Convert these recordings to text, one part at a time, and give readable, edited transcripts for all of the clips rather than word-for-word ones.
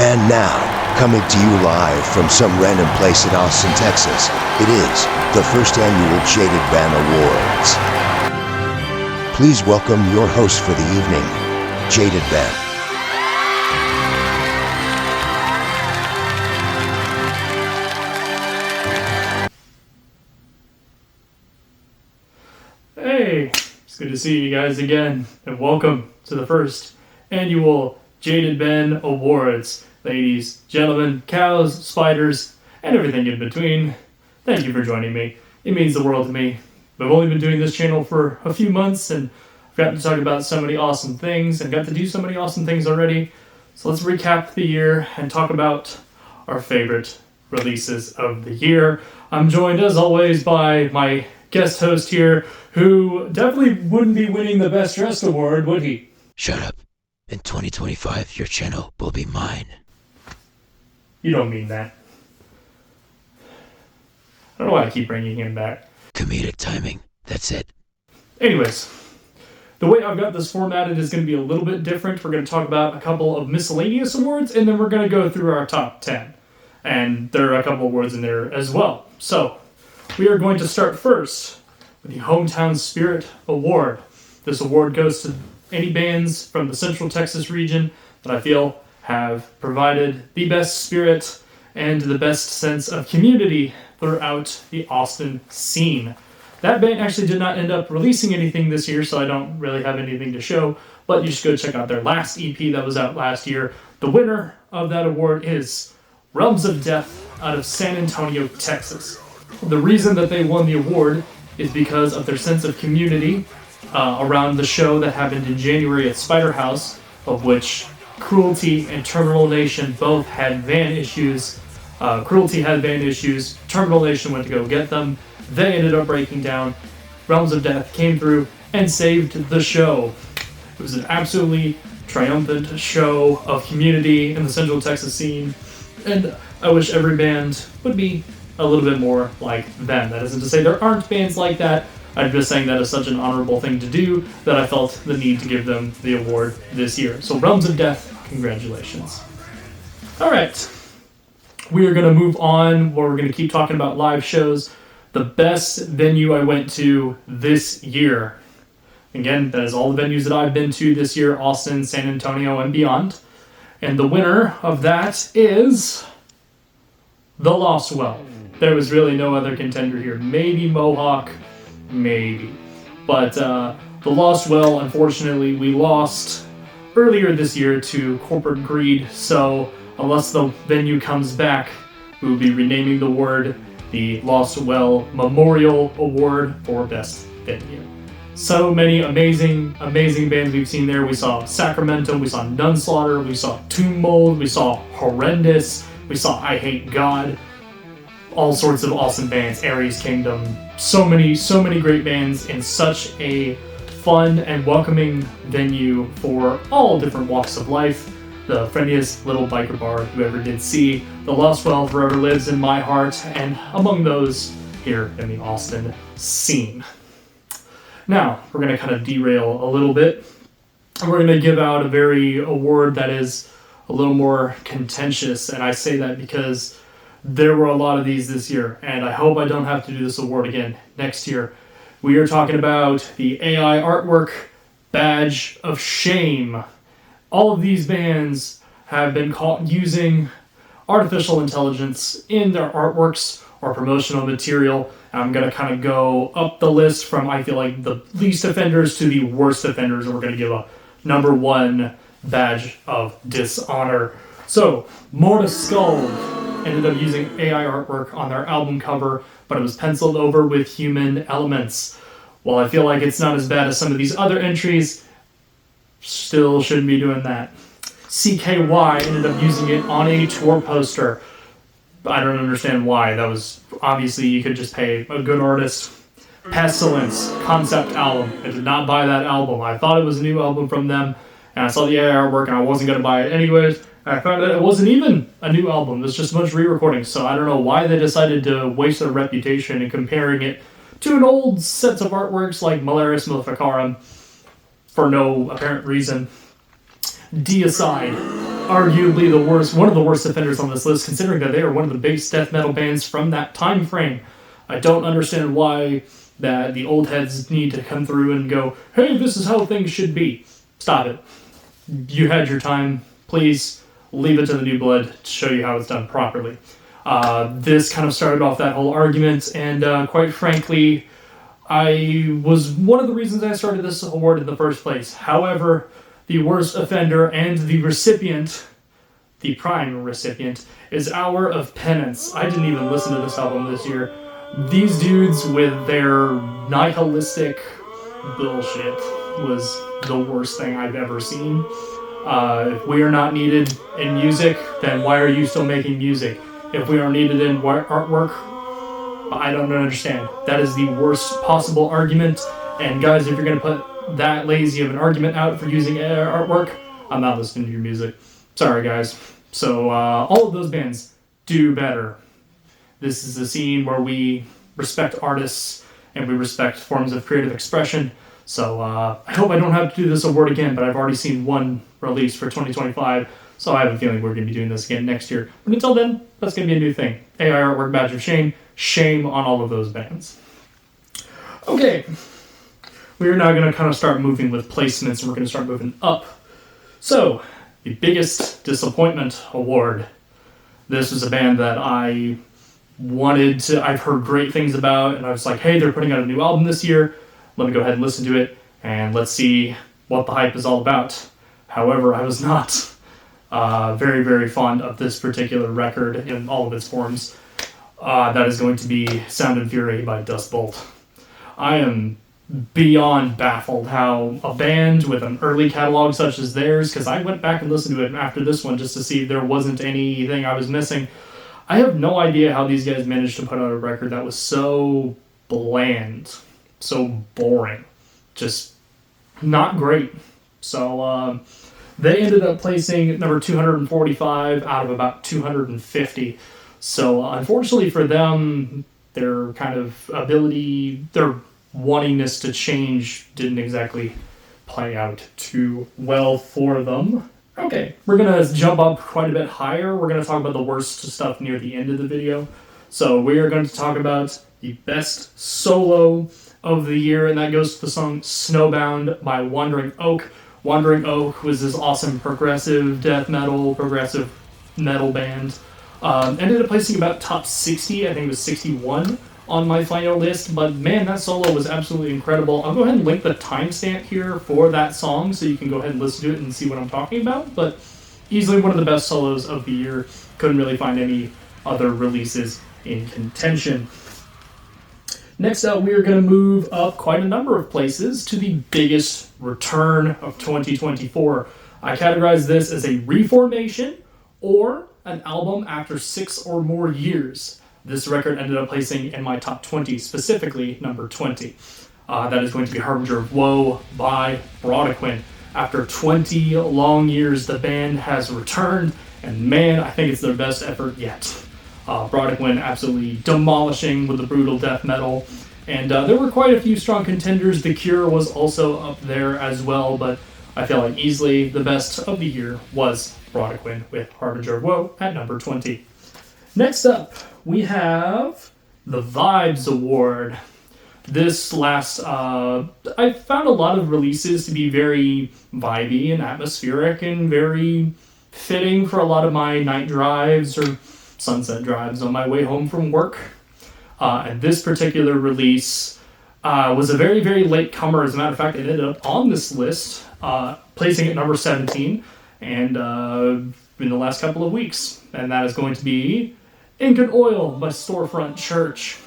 And now, coming to you live from some random place in Austin, Texas, it is the first annual JadedBen Awards. Please welcome your host for the evening, JadedBen. Hey, it's good to see you guys again, and welcome to the first annual JadedBen Awards. Ladies, gentlemen, cows, spiders, and everything in between. Thank you for joining me. It means the world to me. I've only been doing this channel for a few months, and I've gotten to talk about so many awesome things, and got to do so many awesome things already. So let's recap the year and talk about our favorite releases of the year. I'm joined, as always, by my guest host here, who definitely wouldn't be winning the Best Dressed award, would he? Shut up. In 2025, your channel will be mine. You don't mean that. I don't know why I keep bringing him back. Comedic timing. That's it. Anyways, the way I've got this formatted is going to be a little bit different. We're going to talk about a couple of miscellaneous awards, and then we're going to go through our top 10. And there are a couple awards in there as well. So, we are going to start first with the Hometown Spirit Award. This award goes to any bands from the Central Texas region that I feel have provided the best spirit and the best sense of community throughout the Austin scene. That band actually did not end up releasing anything this year, so I don't really have anything to show, but you should go check out their last EP that was out last year. The winner of that award is Realms of Death out of San Antonio, Texas. The reason that they won the award is because of their sense of community around the show that happened in January at Spider House, of which Cruelty and Terminal Nation both had van issues. Cruelty had van issues, Terminal Nation went to go get them, they ended up breaking down, Realms of Death came through and saved the show. It was an absolutely triumphant show of community in the Central Texas scene, and I wish every band would be a little bit more like them. That isn't to say there aren't bands like that. I'm just saying that is such an honorable thing to do that I felt the need to give them the award this year. So Realms of Death, congratulations. Alright, we are going to move on where we're going to keep talking about live shows. The best venue I went to this year. Again, that is all the venues that I've been to this year, Austin, San Antonio, and beyond. And the winner of that is The Lost Well. There was really no other contender here. Maybe Mohawk, maybe. But The Lost Well, unfortunately, we lost earlier this year to corporate greed. So unless the venue comes back, we will be renaming the award the Lost Well Memorial Award for Best Venue. So many amazing bands we've seen there. We saw Sacramento, we saw Nunslaughter, we saw Tomb Mold, we saw Horrendous, we saw I Hate God. All sorts of awesome bands, Aries Kingdom, so many great bands in such a fun and welcoming venue for all different walks of life. The friendliest little biker bar you ever did see. The Lost Well forever lives in my heart and among those here in the Austin scene. Now, we're going to kind of derail a little bit. We're going to give out a very award that is a little more contentious, and I say that because there were a lot of these this year, and I hope I don't have to do this award again next year. We are talking about the AI Artwork Badge of Shame. All of these bands have been caught using artificial intelligence in their artworks or promotional material. And I'm going to kind of go up the list from, I feel like, the least offenders to the worst offenders, and we're going to give a number one badge of dishonor. So, Mortis Skull ended up using AI artwork on their album cover, but it was penciled over with human elements. While I feel like it's not as bad as some of these other entries, still shouldn't be doing that. CKY ended up using it on a tour poster. I don't understand why. That was, obviously, you could just pay a good artist. Pestilence concept album. I did not buy that album. I thought it was a new album from them, and I saw the AI artwork, and I wasn't going to buy it anyways. I found that it wasn't even a new album. It was just a bunch of re-recordings, so I don't know why they decided to waste their reputation in comparing it to an old set of artworks like Malaris Maleficarum for no apparent reason. Deicide arguably one of the worst offenders on this list, considering that they are one of the biggest death metal bands from that time frame. I don't understand why that the old heads need to come through and go, hey, this is how things should be. Stop it. You had your time. Please leave it to the new blood to show you how it's done properly. This kind of started off that whole argument, and quite frankly, I was one of the reasons I started this award in the first place. However, the worst offender and the recipient, the prime recipient, is Hour of Penance. I didn't even listen to this album this year. These dudes with their nihilistic bullshit was the worst thing I've ever seen. If we are not needed in music, then why are you still making music? If we are needed in artwork, I don't understand. That is the worst possible argument. And guys, if you're going to put that lazy of an argument out for using artwork, I'm not listening to your music. Sorry, guys. So all of those bands do better. This is a scene where we respect artists and we respect forms of creative expression. So I hope I don't have to do this award again, but I've already seen one release for 2025, so I have a feeling we're going to be doing this again next year. But until then, that's going to be a new thing. AI Artwork Badge of Shame. Shame on all of those bands. Okay. We are now going to kind of start moving with placements, and we're going to start moving up. So, the biggest disappointment award. This was a band that I've heard great things about, and I was like, hey, they're putting out a new album this year. Let me go ahead and listen to it, and let's see what the hype is all about. However, I was not very, very fond of this particular record in all of its forms. That is going to be Sound and Fury by Dust Bolt. I am beyond baffled how a band with an early catalog such as theirs, because I went back and listened to it after this one just to see if there wasn't anything I was missing. I have no idea how these guys managed to put out a record that was so bland, so boring, just not great. So they ended up placing number 245 out of about 250. So unfortunately for them, their kind of ability, their wantingness to change didn't exactly play out too well for them. Okay, we're going to jump up quite a bit higher. We're going to talk about the worst stuff near the end of the video. So we are going to talk about the best solo of the year, and that goes to the song Snowbound by Wandering Oak. Wandering Oak was this awesome progressive metal band. Ended up placing about top 60, I think it was 61 on my final list, but man, that solo was absolutely incredible. I'll go ahead and link the timestamp here for that song so you can go ahead and listen to it and see what I'm talking about, but easily one of the best solos of the year. Couldn't really find any other releases in contention. Next up, we are going to move up quite a number of places to the biggest return of 2024. I categorize this as a reformation or an album after 6 or more years. This record ended up placing in my top 20, specifically number 20. That is going to be Harbinger of Woe by Brodequin. After 20 long years, the band has returned, and man, I think it's their best effort yet. Brodequin absolutely demolishing with the brutal death metal, and there were quite a few strong contenders. The Cure was also up there as well, but I feel like easily the best of the year was Brodequin with Harbinger of Woe at number 20. Next up, we have the Vibes Award. This last, I found a lot of releases to be very vibey and atmospheric and very fitting for a lot of my night drives or sunset drives on my way home from work. And this particular release was a very, very late comer. As a matter of fact, it ended up on this list, placing at number 17 and in the last couple of weeks. And that is going to be Ink and Oil by Storefront Church.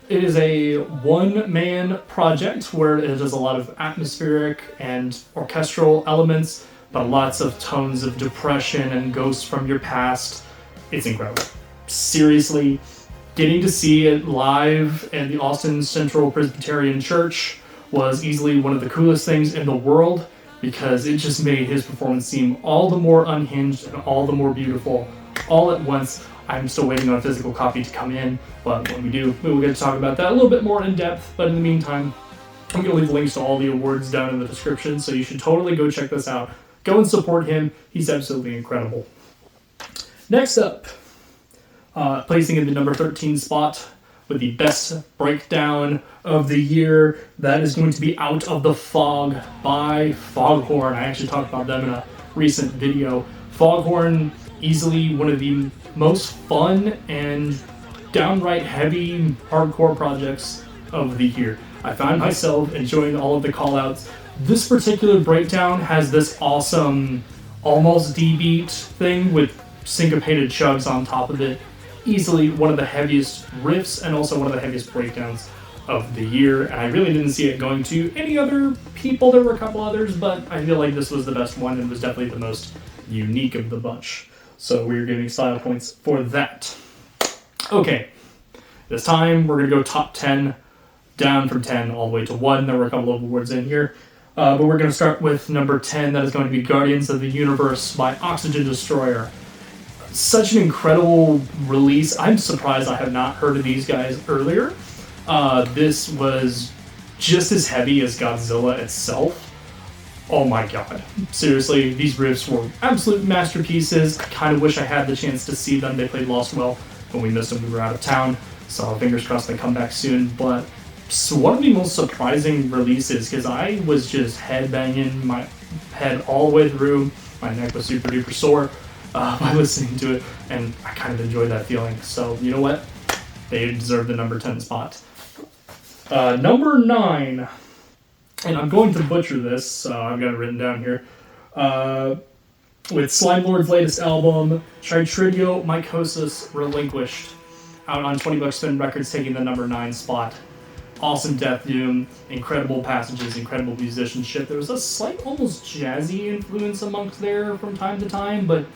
It is a one-man project where it has a lot of atmospheric and orchestral elements, but lots of tones of depression and ghosts from your past. It's incredible. Seriously, getting to see it live at the Austin Central Presbyterian Church was easily one of the coolest things in the world because it just made his performance seem all the more unhinged and all the more beautiful all at once. I'm still waiting on a physical copy to come in, but when we do, we will get to talk about that a little bit more in depth. But in the meantime, I'm going to leave links to all the awards down in the description, so you should totally go check this out go and support him. He's absolutely incredible. Next up, placing in the number 13 spot with the best breakdown of the year, that is going to be Out of the Fog by Foghorn. I actually talked about them in a recent video. Foghorn, easily one of the most fun and downright heavy hardcore projects of the year. I found myself enjoying all of the callouts. This particular breakdown has this awesome almost D-beat thing with syncopated chugs on top of it. Easily one of the heaviest riffs and also one of the heaviest breakdowns of the year, and I really didn't see it going to any other people. There were a couple others, but I feel like this was the best one and was definitely the most unique of the bunch. So we're giving style points for that. Okay, this time we're going to go top 10, down from 10 all the way to 1. There were a couple of awards in here, but we're going to start with number 10. That is going to be Guardians of the Universe by Oxygen Destroyer. Such an incredible release. I'm surprised I have not heard of these guys earlier. This was just as heavy as Godzilla itself. Oh my god. Seriously, these riffs were absolute masterpieces. I kind of wish I had the chance to see them. They played Lost Well when we missed them. We were out of town, so fingers crossed they come back soon. But so one of the most surprising releases, because I was just headbanging my head all the way through. My neck was super duper sore by listening to it, and I kind of enjoyed that feeling. So, you know what? They deserve the number 10 spot. Number 9, and I'm going to butcher this, so I've got it written down here, with Slime Lord's latest album, Tritridio Mycosis Relinquished, out on 20 Buck Spin Records, taking the number 9 spot. Awesome death doom, incredible passages, incredible musicianship. There was a slight, almost jazzy influence amongst there from time to time, but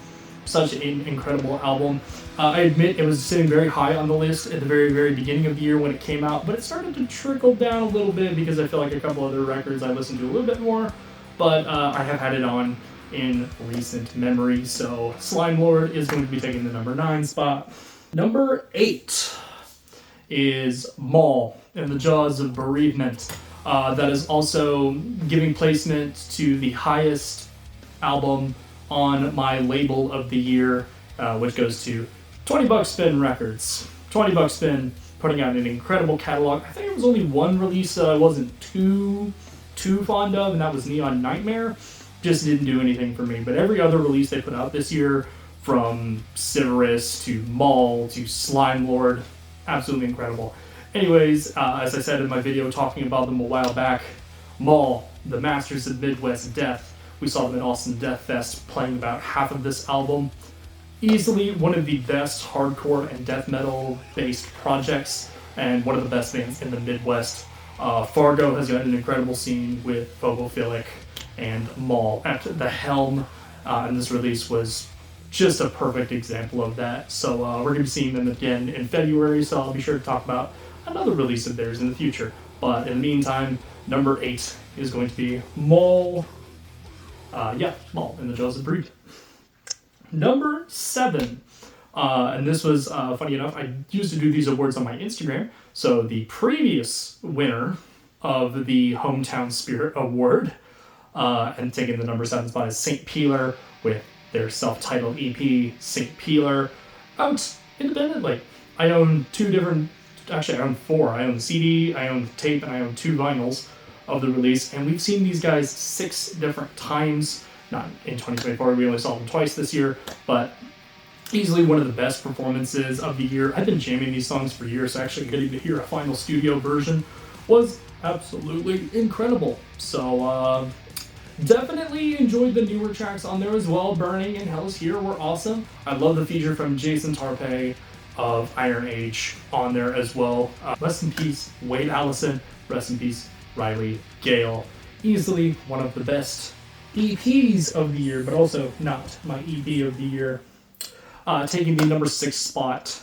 such an incredible album. I admit it was sitting very high on the list at the very, very beginning of the year when it came out, but it started to trickle down a little bit because I feel like a couple other records I listened to a little bit more, but I have had it on in recent memory, so Slime Lord is going to be taking the number 9 spot. Number 8 is Maul in the Jaws of Bereavement. That is also giving placement to the highest album on my label of the year, which goes to 20 Buck Spin Records. 20 Buck Spin putting out an incredible catalog. I think there was only one release that I wasn't too fond of, and that was Neon Nightmare. Just didn't do anything for me. But every other release they put out this year, from Sivarus to Maul to Slime Lord, absolutely incredible. Anyways, as I said in my video talking about them a while back, Maul, the Masters of Midwest Death. We saw them at Austin Death Fest playing about half of this album. Easily one of the best hardcore and death metal based projects, and one of the best bands in the Midwest. Fargo has got an incredible scene with Phobophilic and Maul at the helm, and this release was just a perfect example of that. So we're going to be seeing them again in February, so I'll be sure to talk about another release of theirs in the future. But in the meantime, number 8 is going to be Maul. Maul in the Jaws of Bereavement. Number 7, and this was funny enough, I used to do these awards on my Instagram, so the previous winner of the Hometown Spirit Award, and taking the number 7 spot is St. Peeler with their self-titled EP, St. Peeler, out independently. I own 4. I own the CD, I own the tape, and I own 2 vinyls of the release, and we've seen these guys 6 different times. Not in 2024, we only saw them twice this year, but easily one of the best performances of the year. I've been jamming these songs for years, so actually getting to hear a final studio version was absolutely incredible. So definitely enjoyed the newer tracks on there as well. Burning and Hell's Here were awesome. I love the feature from Jason Tarpey of Iron Age on there as well. Rest in peace, Wade Allison. Rest in peace, Riley Gale. Easily one of the best EPs of the year, but also not my EP of the year. Taking the number 6 spot,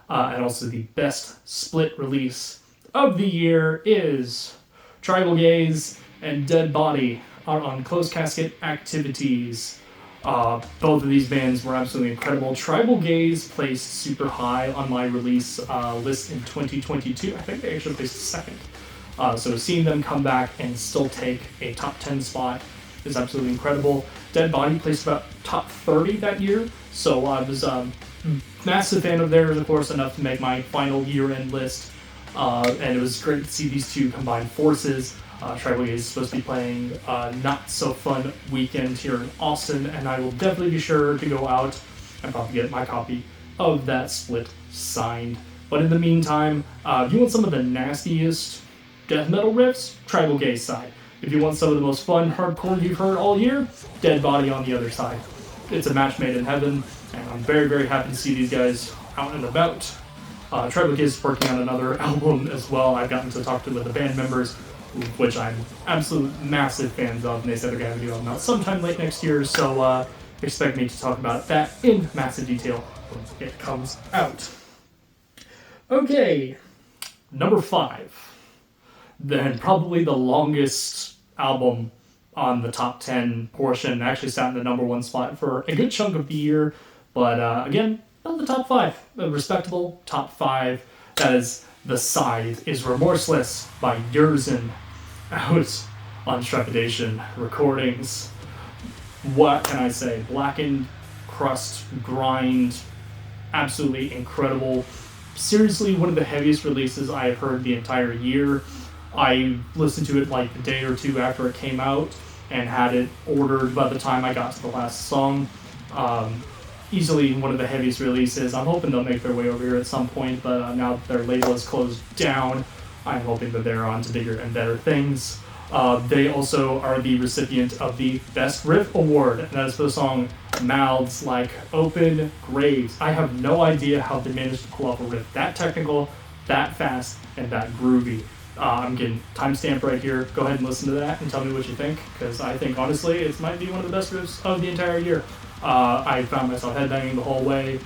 and also the best split release of the year is Tribal Gaze and Dead Body out on Closed Casket Activities. Both of these bands were absolutely incredible. Tribal Gaze placed super high on my release list in 2022. I think they actually placed second. So seeing them come back and still take a top 10 spot is absolutely incredible. Dead Body placed about top 30 that year, so I was massive fan of theirs, of course, enough to make my final year-end list. And it was great to see these two combine forces. Tribal Gaze is supposed to be playing a not-so-fun weekend here in Austin, and I will definitely be sure to go out and probably get my copy of that split signed. But in the meantime, if you want some of the nastiest death metal riffs, Tribal Gaze side. If you want some of the most fun hardcore you've heard all year, Dead Body on the other side. It's a match made in heaven, and I'm very, very happy to see these guys out and about. Tribal Gaze is working on another album as well. I've gotten to talk to the band members, which I'm absolute massive fans of, and they said they're going to have a new album out sometime late next year, so expect me to talk about that in massive detail when it comes out. Okay, number 5. Then probably the longest album on the top 10 portion. Actually sat in the number 1 spot for a good chunk of the year, but again, not the top 5. A respectable top 5. That is The Scythe is Remorseless by Yersin, out on Trepidation Recordings. What can I say? Blackened Crust grind, absolutely incredible. Seriously, one of the heaviest releases I have heard the entire year. I listened to it like a day or two after it came out and had it ordered by the time I got to the last song. Easily one of the heaviest releases. I'm hoping they'll make their way over here at some point, but now that their label is closed down, I'm hoping that they're on to bigger and better things. They also are the recipient of the Best Riff Award, and that is for the song Mouths Like Open Graves. I have no idea how they managed to pull off a riff that technical, that fast, and that groovy. I'm getting timestamp right here. Go ahead and listen to that and tell me what you think, because I think, honestly, it might be one of the best riffs of the entire year. I found myself headbanging the whole way,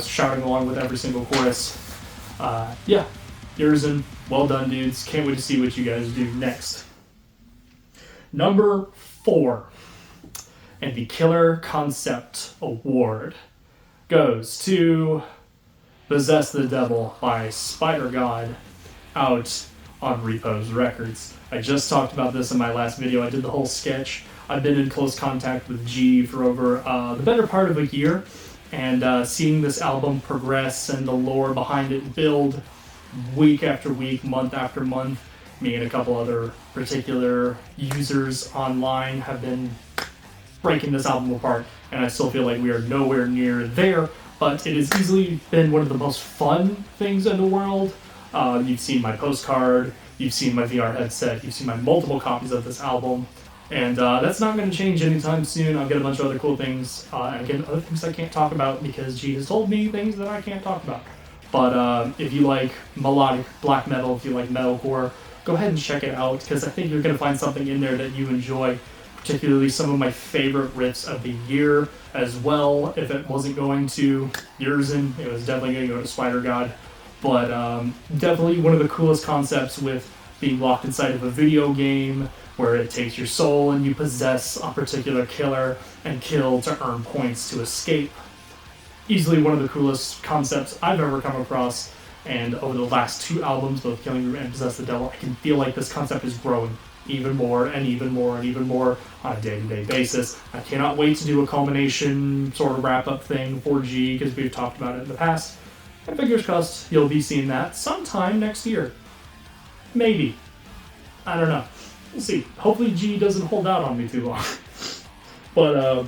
shouting along with every single chorus. Yeah, Yersin, well done, dudes. Can't wait to see what you guys do next. Number 4, and the Killer Concept Award goes to Possess the Devil by Spider God, out on Repose Records. I just talked about this in my last video. I did the whole sketch. I've been in close contact with G for over the better part of a year, and seeing this album progress and the lore behind it build week after week, month after month. Me and a couple other particular users online have been breaking this album apart, and I still feel like we are nowhere near there, but it has easily been one of the most fun things in the world. You've seen my postcard, you've seen my VR headset, you've seen my multiple copies of this album, and that's not going to change anytime soon. I've got a bunch of other cool things, and again, other things I can't talk about because G has told me things that I can't talk about. But if you like melodic black metal, if you like metalcore, go ahead and check it out, because I think you're going to find something in there that you enjoy, particularly some of my favorite riffs of the year as well. If it wasn't going to Yersin, it was definitely going to go to Spider God. But definitely one of the coolest concepts with being locked inside of a video game where it takes your soul and you possess a particular killer and kill to earn points to escape. Easily one of the coolest concepts I've ever come across, and over the last 2 albums, both Killing Room and Possess the Devil, I can feel like this concept is growing even more and even more and even more on a day-to-day basis. I cannot wait to do a culmination sort of wrap-up thing for G, because we've talked about it in the past. And fingers crossed you'll be seeing that sometime next year. Maybe. I don't know. We'll see. Hopefully G doesn't hold out on me too long. But,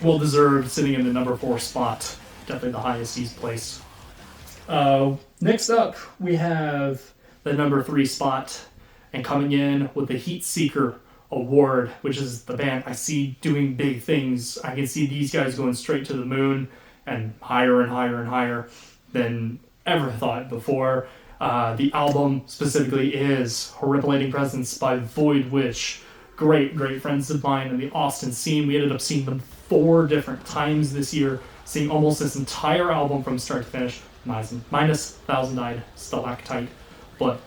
well deserved, sitting in the number 4 spot. Definitely the highest he's placed. Next up, we have the number 3 spot, and coming in with the Heat Seeker Award, which is the band I see doing big things. I can see these guys going straight to the moon and higher and higher and higher than ever thought before. The album specifically is Horripilating Presence by Void Witch. Great friends of mine in the Austin scene. We ended up seeing them 4 different times this year, seeing almost this entire album from start to finish, minus Thousand Eyed Stalactite. But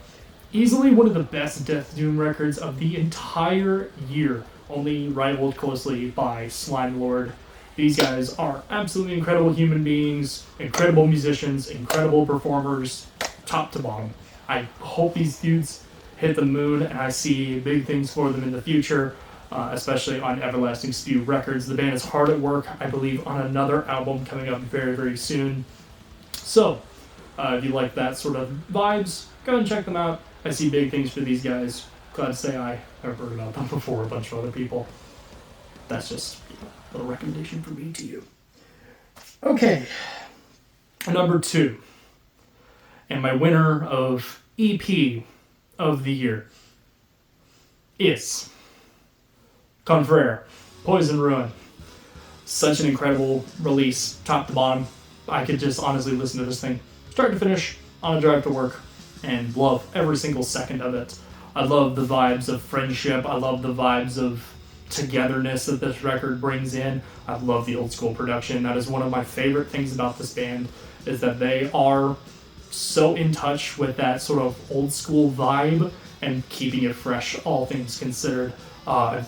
easily one of the best Death Doom records of the entire year, only rivaled closely by Slime Lord. These guys are absolutely incredible human beings, incredible musicians, incredible performers, top to bottom. I hope these dudes hit the moon, and I see big things for them in the future. especially on Everlasting Spew Records. The band is hard at work, I believe, on another album coming up very, very soon. So, if you like that sort of vibes, go and check them out. I see big things for these guys. Glad to say I have heard about them before a bunch of other people. That's just a little recommendation from me to you. Okay, number 2. And my winner of EP of the year is Confrere, Poison Ruin. Such an incredible release, top to bottom. I could just honestly listen to this thing start to finish on a drive to work and love every single second of it. I love the vibes of friendship. I love the vibes of togetherness that this record brings in. I love the old school production. That is one of my favorite things about this band, is that they are so in touch with that sort of old school vibe and keeping it fresh, all things considered.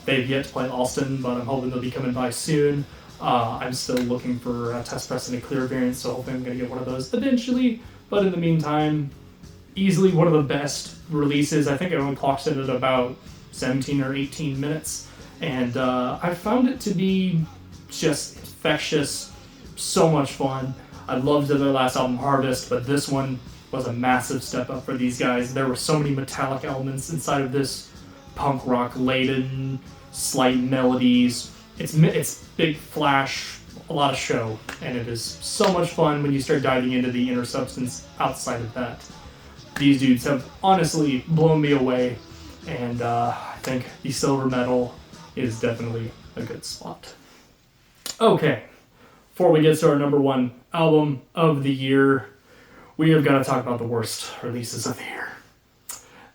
They've yet to play Austin, but I'm hoping they'll be coming by soon. I'm still looking for a test press and a clear variant, so hopefully I'm going to get one of those eventually. But in the meantime, easily one of the best releases. I think it only clocks in at about 17 or 18 minutes. And I found it to be just infectious, so much fun. I loved their last album, Harvest, but this one was a massive step up for these guys. There were so many metallic elements inside of this punk rock laden, slight melodies. It's big flash, a lot of show, and it is so much fun when you start diving into the inner substance outside of that. These dudes have honestly blown me away, and I think the silver medal is definitely a good spot. Okay, before we get to our number 1 album of the year, we have got to talk about the worst releases of the year.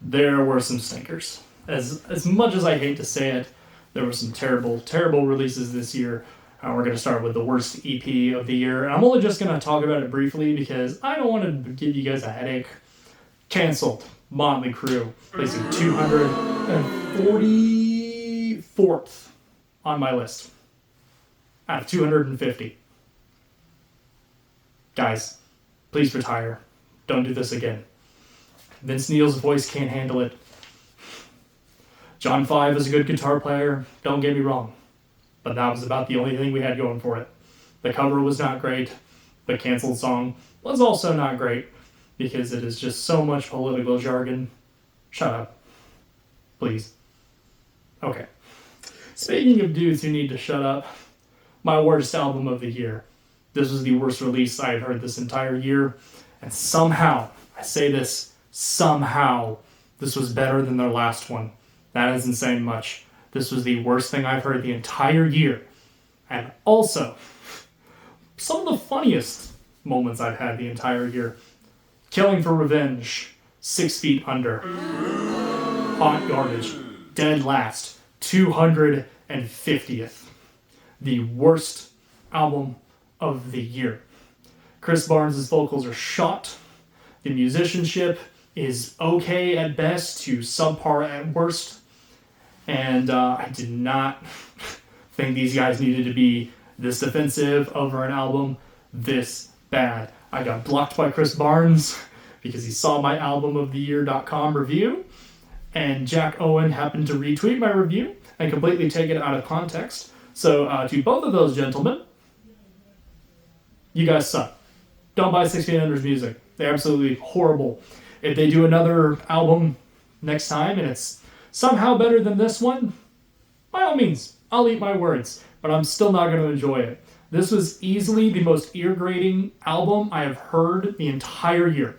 There were some stinkers. As much as I hate to say it, there were some terrible, terrible releases this year. We're going to start with the worst EP of the year. And I'm only just going to talk about it briefly because I don't want to give you guys a headache. Canceled. Motley Crue, placing 244th on my list out of 250. Guys, please retire. Don't do this again. Vince Neil's voice can't handle it. John Five is a good guitar player, don't get me wrong, but that was about the only thing we had going for it. The cover was not great. The canceled song was also not great because it is just so much political jargon. Shut up. Please. Okay. Speaking of dudes who need to shut up, my worst album of the year. This was the worst release I had heard this entire year, and somehow, I say this, somehow, this was better than their last one. That isn't saying much. This was the worst thing I've heard the entire year. And also, some of the funniest moments I've had the entire year. Killing for Revenge, 6 Feet Under. Hot Garbage, dead last, 250th. The worst album of the year. Chris Barnes' vocals are shot. The musicianship is okay at best to subpar at worst. And I did not think these guys needed to be this defensive over an album this bad. I got blocked by Chris Barnes because he saw my albumoftheyear.com review, and Jack Owen happened to retweet my review and completely take it out of context. So to both of those gentlemen, you guys suck. Don't buy 6 Feet Under's music. They're absolutely horrible. If they do another album next time and it's somehow better than this one, by all means, I'll eat my words, but I'm still not going to enjoy it. This was easily the most ear-grating album I have heard the entire year.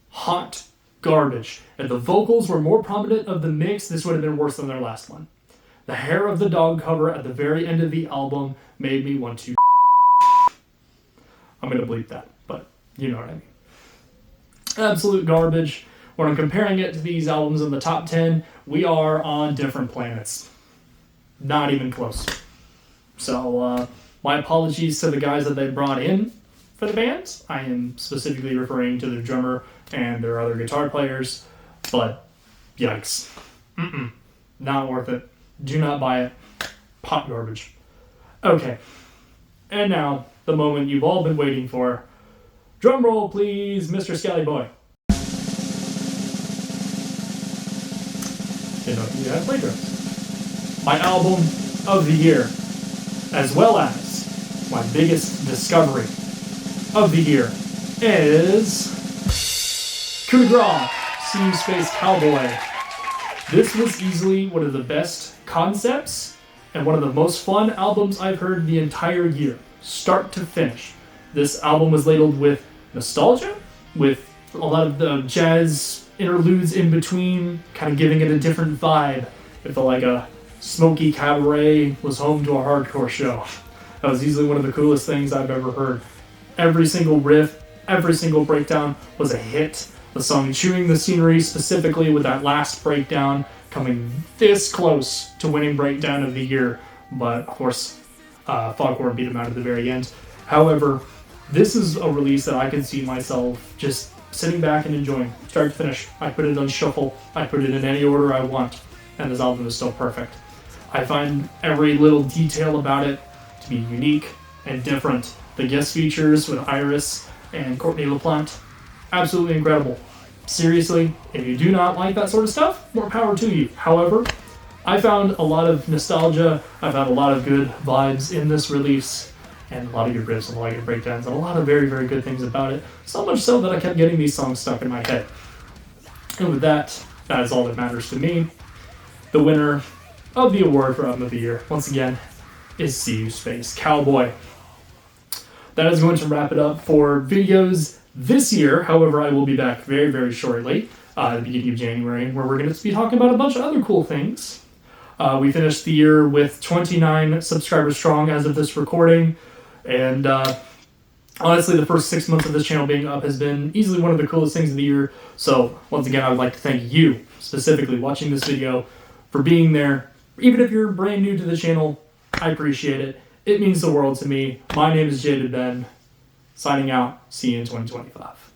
Hot garbage. If the vocals were more prominent of the mix, this would have been worse than their last one. The Hair of the Dog cover at the very end of the album made me want to I'm going to bleep that, but you know what I mean. Absolute garbage. When I'm comparing it to these albums in the top 10, we are on different planets. Not even close. So, my apologies to the guys that they brought in for the band. I am specifically referring to their drummer and their other guitar players, but yikes. Not worth it. Do not buy it. Hot garbage. Okay. And now, the moment you've all been waiting for. Drum roll, please, Mr. Skelly Boy. Didn't know you had play drums. my album of the year, as well as my biggest discovery of the year, is Coup de Grace, See You Space Cowboy. This was easily one of the best concepts and one of the most fun albums I've heard the entire year, start to finish. This album was ladled with nostalgia, with a lot of the jazz interludes in between, kind of giving it a different vibe. It felt like a smoky cabaret was home to a hardcore show. That was easily one of the coolest things I've ever heard. Every single riff, every single breakdown was a hit. The song Chewing the Scenery, specifically with that last breakdown, coming this close to winning breakdown of the year, but of course, Foghorn beat him out at the very end. However, this is a release that I can see myself just sitting back and enjoying, start to finish. I put it on shuffle, I put it in any order I want, and this album is still perfect. I find every little detail about it to be unique and different. The guest features with Iris and Courtney LaPlante, absolutely incredible. Seriously, if you do not like that sort of stuff, more power to you. However, I found a lot of nostalgia, I found a lot of good vibes in this release, and a lot of good riffs and a lot of good breakdowns, and a lot of very, very good things about it. So much so that I kept getting these songs stuck in my head. And with that, that is all that matters to me. The winner of the award for Album of the Year, once again, is See You Space Cowboy. That is going to wrap it up for videos this year. However, I will be back very, very shortly, at the beginning of January, where we're going to be talking about a bunch of other cool things. We finished the year with 29 subscribers strong as of this recording, and honestly, the first 6 months of this channel being up has been easily one of the coolest things of the year. So once again, I would like to thank you, specifically watching this video, for being there. Even if you're brand new to the channel, I appreciate it. It means the world to me. My name is JadedBen. Signing out. See you in 2025.